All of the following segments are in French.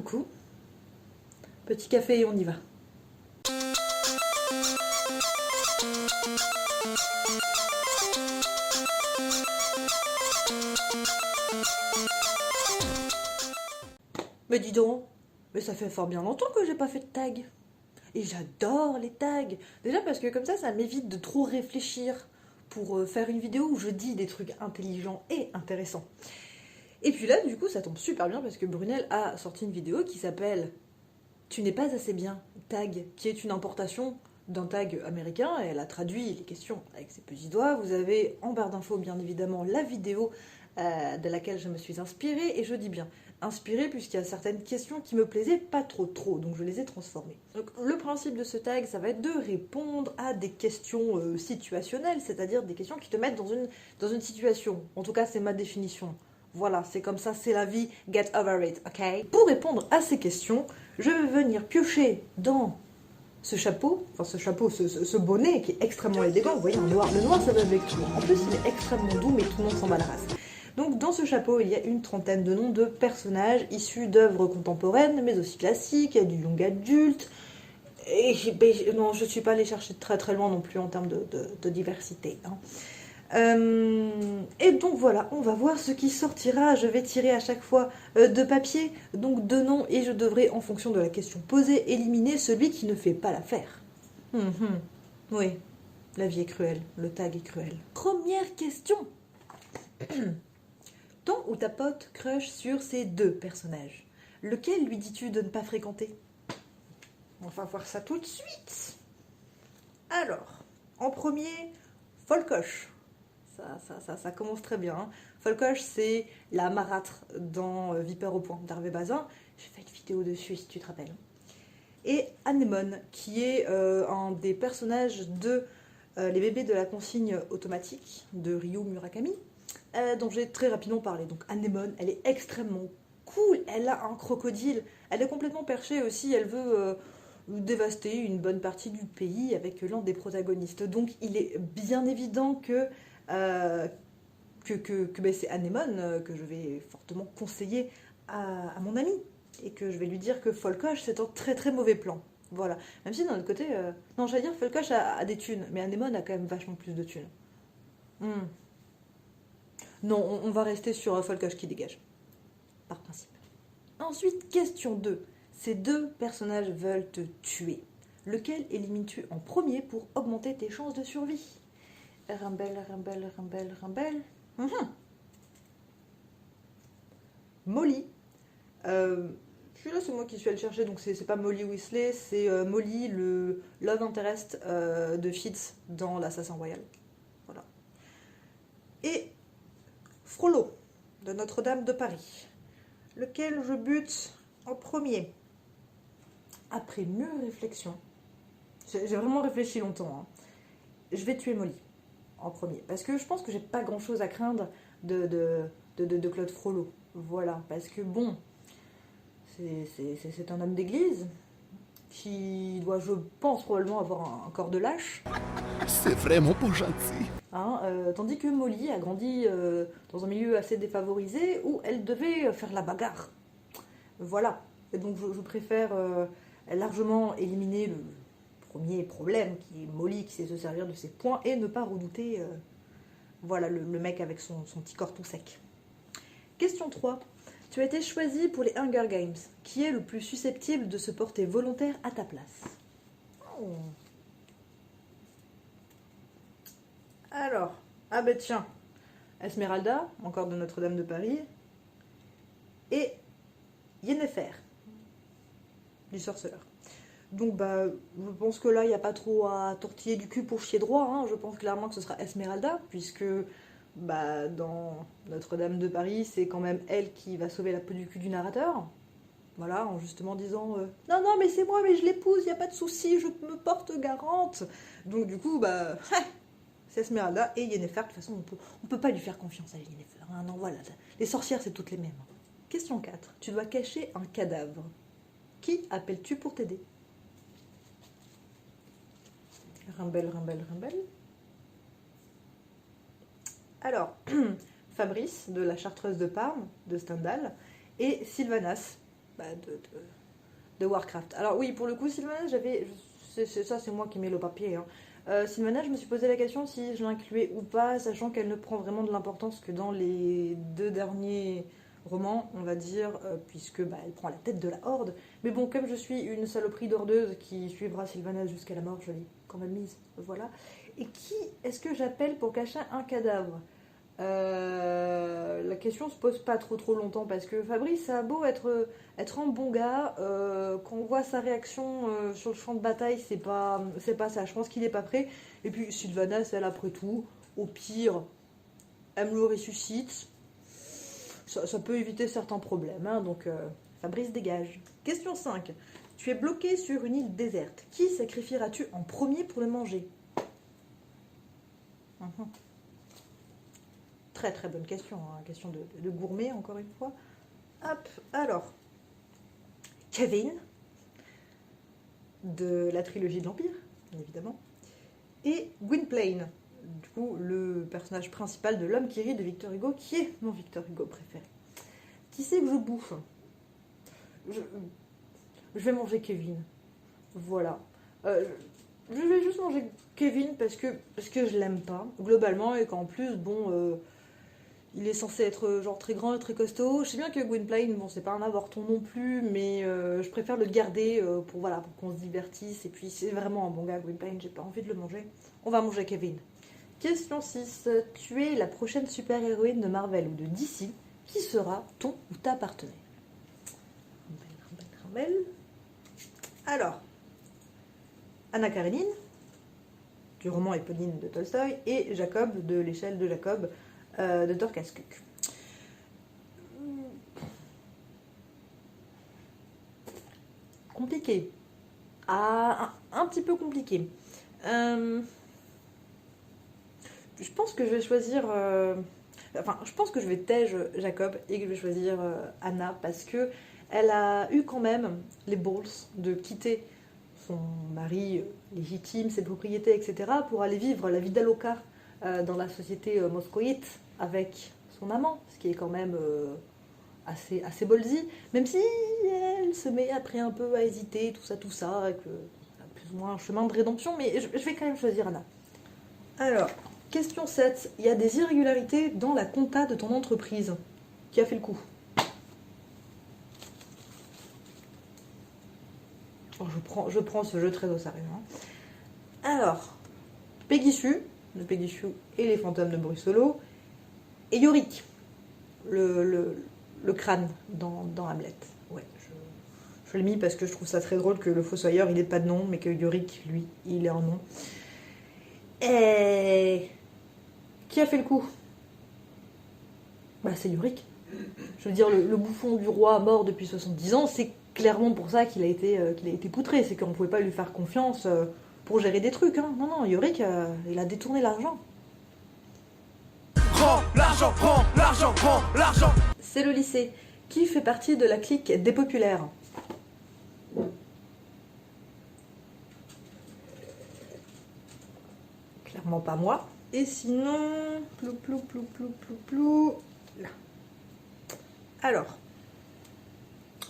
coucou. Petit café et on y va. Mais dis donc, mais ça fait fort bien longtemps que j'ai pas fait de tag. Et j'adore les tags. Déjà parce que comme ça m'évite de trop réfléchir pour faire une vidéo où je dis des trucs intelligents et intéressants. Et puis là, du coup, ça tombe super bien parce que Brunel a sorti une vidéo qui s'appelle Tu n'es pas assez bien, tag, qui est une importation d'un tag américain, et elle a traduit les questions avec ses petits doigts. Vous avez en barre d'infos, bien évidemment, la vidéo de laquelle je me suis inspirée, et je dis bien inspirée puisqu'il y a certaines questions qui me plaisaient pas trop, donc je les ai transformées. Donc le principe de ce tag, ça va être de répondre à des questions situationnelles, c'est-à-dire des questions qui te mettent dans une situation. En tout cas, c'est ma définition. Voilà, c'est comme ça, c'est la vie, get over it, ok? Pour répondre à ces questions, je vais venir piocher dans ce chapeau, ce bonnet qui est extrêmement élégant. Vous voyez, le noir ça va avec tout. En plus, il est extrêmement doux, mais tout le monde s'en bat la race. Donc, dans ce chapeau, il y a une trentaine de noms de personnages issus d'œuvres contemporaines, mais aussi classiques. Il y a du young adulte. Et non, je ne suis pas allée chercher très très loin non plus en termes de diversité. Hein. Et donc voilà, on va voir ce qui sortira. Je vais tirer à chaque fois deux papiers, donc deux noms, et je devrai, en fonction de la question posée, éliminer celui qui ne fait pas l'affaire. Oui, la vie est cruelle, le tag est cruel. Première question. Ton ou ta pote crush sur ces deux personnages. Lequel lui dis-tu de ne pas fréquenter? On va voir ça tout de suite. Alors, en premier, Folcoche. Ça commence très bien. Hein. Folcoche, c'est la marâtre dans Vipère au point d'Hervé Bazin. J'ai fait une vidéo dessus, si tu te rappelles. Et Anémone, qui est un des personnages de Les bébés de la consigne automatique de Ryu Murakami, dont j'ai très rapidement parlé. Donc Anémone, elle est extrêmement cool. Elle a un crocodile. Elle est complètement perchée aussi. Elle veut dévaster une bonne partie du pays avec l'un des protagonistes. Donc il est bien évident que c'est Anémone que je vais fortement conseiller à mon ami et que je vais lui dire que Folcoche c'est un très très mauvais plan. Voilà. Même si d'un autre côté, non, j'allais dire Folcoche a des thunes, mais Anémone a quand même vachement plus de thunes. Non, on va rester sur Folcoche qui dégage, par principe. Ensuite, question 2. Ces deux personnages veulent te tuer. Lequel élimines-tu en premier pour augmenter tes chances de survie? Rimbel. Molly. Celui-là, c'est moi qui suis allée le chercher, donc c'est pas Molly Weasley, c'est Molly, le love interest de Fitz dans l'Assassin Royal. Voilà. Et Frollo, de Notre-Dame de Paris. Lequel je bute en premier? Après mûre réflexion, j'ai vraiment réfléchi longtemps, hein. Je vais tuer Molly en premier. Parce que je pense que j'ai pas grand chose à craindre de Claude Frollo. Voilà. Parce que bon, c'est un homme d'église qui doit, je pense, probablement avoir un corps de lâche. C'est vraiment pas gentil. Hein, tandis que Molly a grandi dans un milieu assez défavorisé où elle devait faire la bagarre. Voilà. Et donc je préfère largement éliminer le premier problème qui est Molly qui sait se servir de ses poings et ne pas redouter voilà, le mec avec son petit corps tout sec. Question 3. Tu as été choisi pour les Hunger Games. Qui est le plus susceptible de se porter volontaire à ta place? Alors, ah ben tiens, Esmeralda, encore de Notre-Dame de Paris, et Yennefer, du sorceleur. Donc bah, je pense que là, il n'y a pas trop à tortiller du cul pour chier droit. Hein. Je pense clairement que ce sera Esmeralda, puisque bah, dans Notre-Dame de Paris, c'est quand même elle qui va sauver la peau du cul du narrateur. Voilà, en justement disant non, non, mais c'est moi, mais je l'épouse, il n'y a pas de souci, je me porte garante. Donc du coup, bah, c'est Esmeralda et Yennefer. De toute façon, on peut pas lui faire confiance à Yennefer. Hein. Non, voilà, les sorcières, c'est toutes les mêmes. Question 4. Tu dois cacher un cadavre. Qui appelles-tu pour t'aider? Rimbel. Alors, Fabrice, de la Chartreuse de Parme, de Stendhal, et Sylvanas, de Warcraft. Alors oui, pour le coup, Sylvanas, ça c'est moi qui mets le papier. Hein. Sylvanas, je me suis posé la question si je l'incluais ou pas, sachant qu'elle ne prend vraiment de l'importance que dans les 2 derniers romans, on va dire, puisque elle prend la tête de la Horde. Mais bon, comme je suis une saloperie d'ordeuse qui suivra Sylvanas jusqu'à la mort, je l'ai quand même mise, voilà. Et qui est-ce que j'appelle pour cacher un cadavre? La question se pose pas trop longtemps parce que Fabrice a beau être un bon gars, quand on voit sa réaction sur le champ de bataille, c'est pas ça. Je pense qu'il est pas prêt. Et puis Sylvanas, elle après tout, au pire, elle me le ressuscite. Ça peut éviter certains problèmes, hein, donc Fabrice dégage. Question 5. Tu es bloqué sur une île déserte. Qui sacrifieras-tu en premier pour le manger? Très très bonne question, hein. Question de gourmet encore une fois. Hop, alors, Kevin, de la trilogie de l'Empire, bien évidemment, et Gwynplaine, du coup le personnage principal de L'Homme qui rit de Victor Hugo, qui est mon Victor Hugo préféré. Qui c'est que je bouffe? Je vais manger Kevin, voilà. Je vais juste manger Kevin parce que je l'aime pas, globalement, et qu'en plus, bon... il est censé être genre très grand et très costaud. Je sais bien que Gwynplaine, bon, c'est pas un avorton non plus, mais je préfère le garder pour qu'on se divertisse. Et puis c'est vraiment un bon gars, Gwynplaine, j'ai pas envie de le manger. On va manger Kevin. Question 6. Tu es la prochaine super-héroïne de Marvel ou de DC. Qui sera ton ou ta partenaire? Alors, Anna Karenine, du roman éponyme de Tolstoï, et Jacob, de l'échelle de Jacob, de Torcaskuk. Compliqué. Un petit peu compliqué. Je pense que je vais choisir... je pense que je vais tège Jacob et que je vais choisir Anna parce que elle a eu quand même les balls de quitter son mari légitime, ses propriétés, etc. pour aller vivre la vida loca dans la société moscovite avec son amant, ce qui est quand même assez ballsy, même si elle se met après un peu à hésiter, tout ça, avec plus ou moins un chemin de rédemption, mais je vais quand même choisir Anna. Alors, question 7. Il y a des irrégularités dans la compta de ton entreprise. Qui a fait le coup? Je prends ce jeu très au sérieux. Hein. Alors, Peggy Sue, de Peggy Sue et les fantômes de Brussolo, et Yorick, le crâne dans Hamlet. Ouais, je l'ai mis parce que je trouve ça très drôle que le fossoyeur, il n'ait pas de nom, mais que Yorick, lui, il ait un nom. Et... qui a fait le coup? C'est Yorick. Je veux dire, le bouffon du roi mort depuis 70 ans, c'est clairement pour ça qu'il a été poutré. C'est qu'on ne pouvait pas lui faire confiance pour gérer des trucs. Hein. Non, Yorick, il a détourné l'argent. Prends l'argent, prends l'argent, prends l'argent. C'est le lycée. Qui fait partie de la clique des populaires? Clairement pas moi. Et sinon... plou. Là. Alors.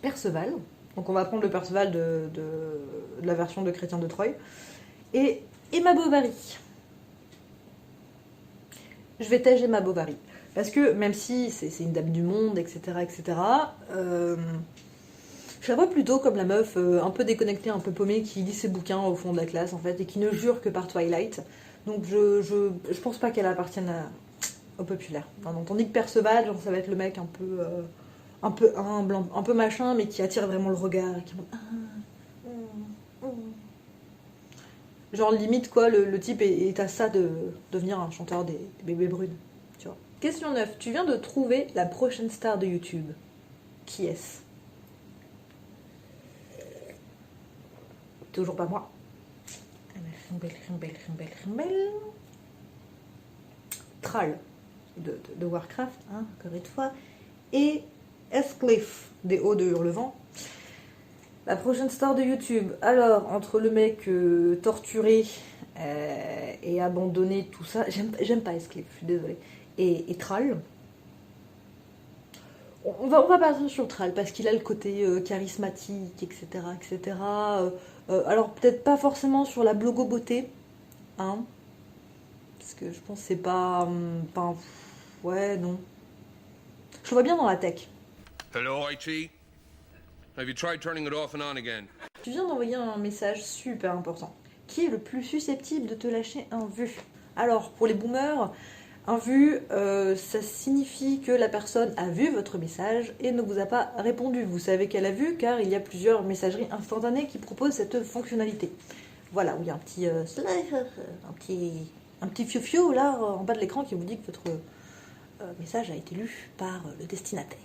Perceval. Donc on va prendre le Perceval de la version de Chrétien de Troyes. Et Emma Bovary. Je vais tâcher Emma Bovary. Parce que même si c'est une dame du monde, etc., je la vois plutôt comme la meuf un peu déconnectée, un peu paumée, qui lit ses bouquins au fond de la classe, en fait, et qui ne jure que par Twilight. Donc je pense pas qu'elle appartienne au populaire. Non, tandis que Perceval, genre, ça va être le mec un peu humble, un peu machin, mais qui attire vraiment le regard. Qui... Genre limite quoi, le type est à ça de devenir un chanteur des bébés brunes. Tu vois. Question 9. Tu viens de trouver la prochaine star de YouTube. Qui est-ce? Toujours pas moi. Thrall de Warcraft, hein, encore une fois. Et Heathcliff des Hauts de Hurlevent. La prochaine star de YouTube. Alors, entre le mec torturé et abandonné, tout ça, j'aime pas Heathcliff, je suis désolée. Et Thrall. On va partir sur Thrall parce qu'il a le côté charismatique, etc. etc. Alors peut-être pas forcément sur la blogo-beauté, hein, parce que je pense que c'est pas ouais, non. Je le vois bien dans la tech. Hello, IT. Have you tried turning it off and on again? Tu viens d'envoyer un message super important. Qui est le plus susceptible de te lâcher un vu? Alors, pour les boomers, un vu, ça signifie que la personne a vu votre message et ne vous a pas répondu. Vous savez qu'elle a vu car il y a plusieurs messageries instantanées qui proposent cette fonctionnalité. Voilà, où il y a un petit un petit fiou-fiou là en bas de l'écran qui vous dit que votre message a été lu par le destinataire.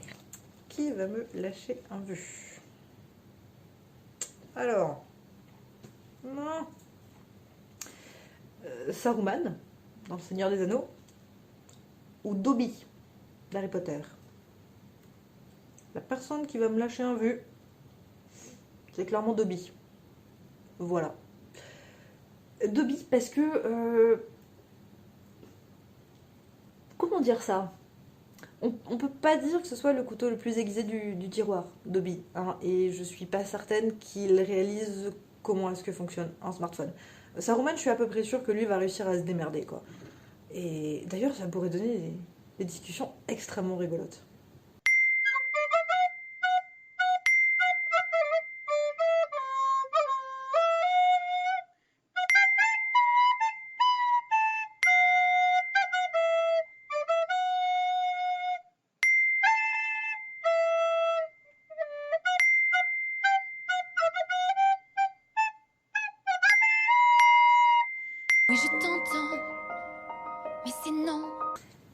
Qui va me lâcher un vu? Alors, non. Saruman, dans Le Seigneur des Anneaux, ou Dobby, d'Harry Potter. La personne qui va me lâcher un vu, c'est clairement Dobby. Voilà. Dobby, parce que... comment dire ça? On peut pas dire que ce soit le couteau le plus aiguisé du tiroir, Dobby. Hein, et je suis pas certaine qu'il réalise comment est-ce que fonctionne un smartphone. Saruman, je suis à peu près sûre que lui va réussir à se démerder, quoi. Et d'ailleurs, ça pourrait donner des discussions extrêmement rigolotes. Oui, je t'entends, mais c'est non.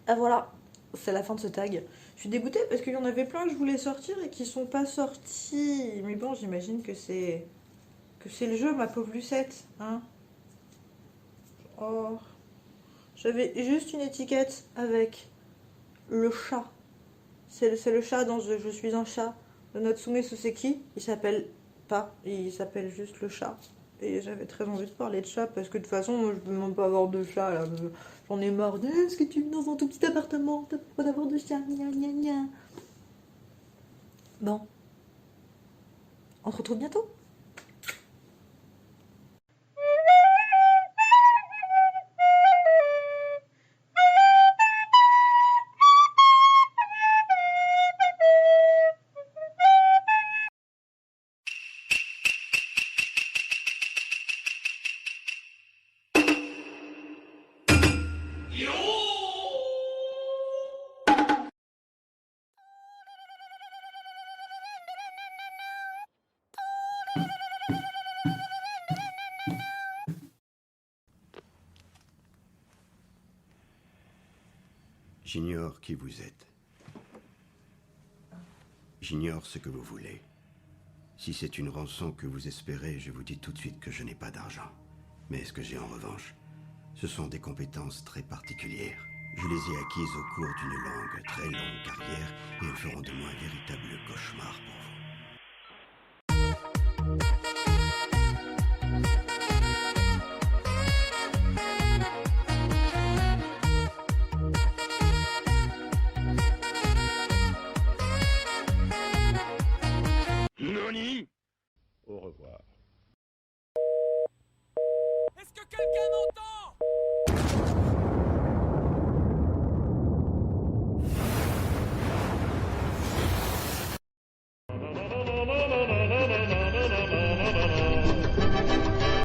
Ah voilà, c'est la fin de ce tag. Je suis dégoûtée parce qu'il y en avait plein que je voulais sortir et qui sont pas sortis. Mais bon, j'imagine que c'est le jeu, ma pauvre Lucette, hein. Oh, j'avais juste une étiquette avec le chat. C'est le chat dans Je suis un chat de Natsume Soseki. Il s'appelle pas, il s'appelle juste le chat. Et j'avais très envie de parler de chat parce que de toute façon, moi, je peux même pas avoir de chat là. J'en ai marre. Est-ce que tu vis dans un tout petit appartement? T'as pas le droit d'avoir de chat. Gna gna gna. Bon. On se retrouve bientôt. J'ignore qui vous êtes. J'ignore ce que vous voulez. Si c'est une rançon que vous espérez, je vous dis tout de suite que je n'ai pas d'argent. Mais ce que j'ai en revanche, ce sont des compétences très particulières. Je les ai acquises au cours d'une très longue carrière, et elles feront de moi un véritable cauchemar pour vous. Nani? Au revoir. Est-ce que quelqu'un m'entend?